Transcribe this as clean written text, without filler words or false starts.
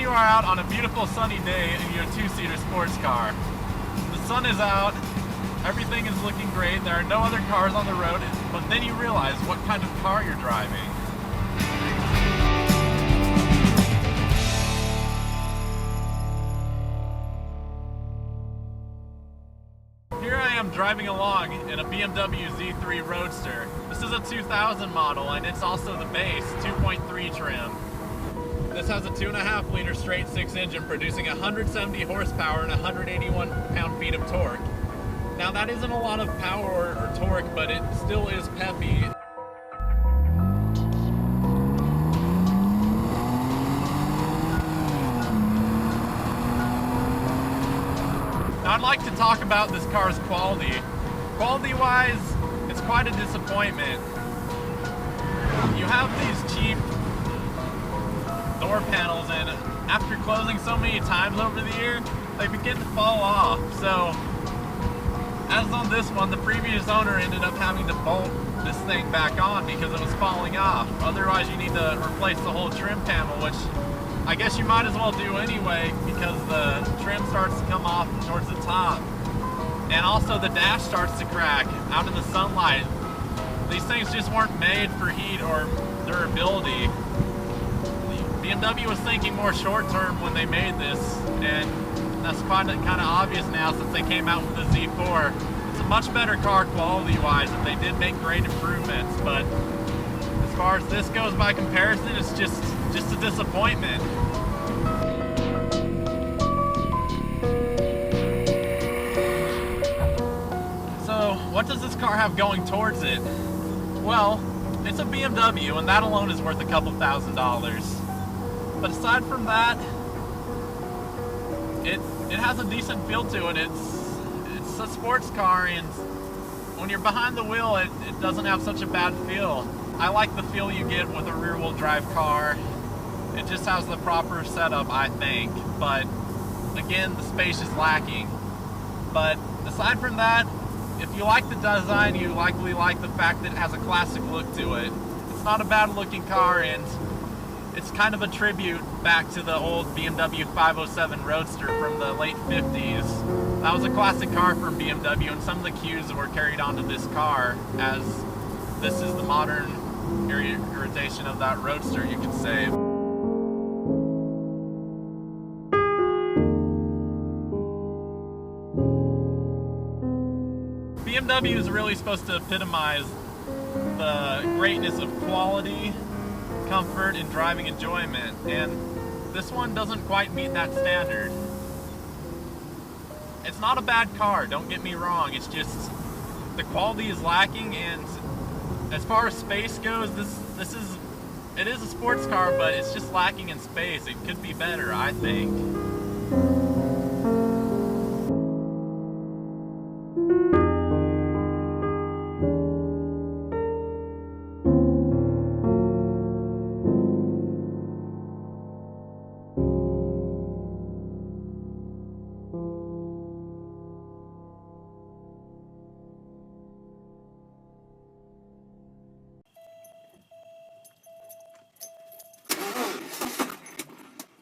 you are out on a beautiful sunny day in your two-seater sports car. The sun is out, everything is looking great, there are no other cars on the road, but then you realize what kind of car you're driving. Here I am driving along in a BMW Z3 Roadster. This is a 2000 model and it's also the base 2.3 trim. This has a 2.5 liter straight 6 engine producing 170 horsepower and 181 pound-feet of torque. Now that isn't a lot of power or torque, but it still is peppy. Now I'd like to talk about this car's quality. Quality-wise, it's quite a disappointment. You have these cheap door panels, and after closing so many times over the year, they begin to fall off. So, as on this one, the previous owner ended up having to bolt this thing back on because it was falling off. Otherwise, you need to replace the whole trim panel, which I guess you might as well do anyway because the trim starts to come off towards the top. And also the dash starts to crack out in the sunlight. These things just weren't made for heat or durability. BMW was thinking more short-term when they made this, and that's kind of obvious now since they came out with the Z4. It's a much better car quality-wise, and they did make great improvements, but as far as this goes by comparison, it's just a disappointment. So, what does this car have going towards it? Well, it's a BMW, and that alone is worth a couple $1,000s. But aside from that, it has a decent feel to it. It's a sports car, and when you're behind the wheel, it doesn't have such a bad feel. I like the feel you get with a rear-wheel drive car. It just has the proper setup, I think. But again, the space is lacking. But aside from that, if you like the design, you likely like the fact that it has a classic look to it. It's not a bad-looking car, and it's kind of a tribute back to the old BMW 507 Roadster from the late 50s. That was a classic car from BMW, and some of the cues were carried onto this car, as this is the modern iteration of that Roadster, you could say. BMW is really supposed to epitomize the greatness of quality, comfort, and driving enjoyment, and this one doesn't quite meet that standard. It's not a bad car, don't get me wrong, it's just the quality is lacking, and as far as space goes, it is a sports car, but it's just lacking in space. It could be better, I think.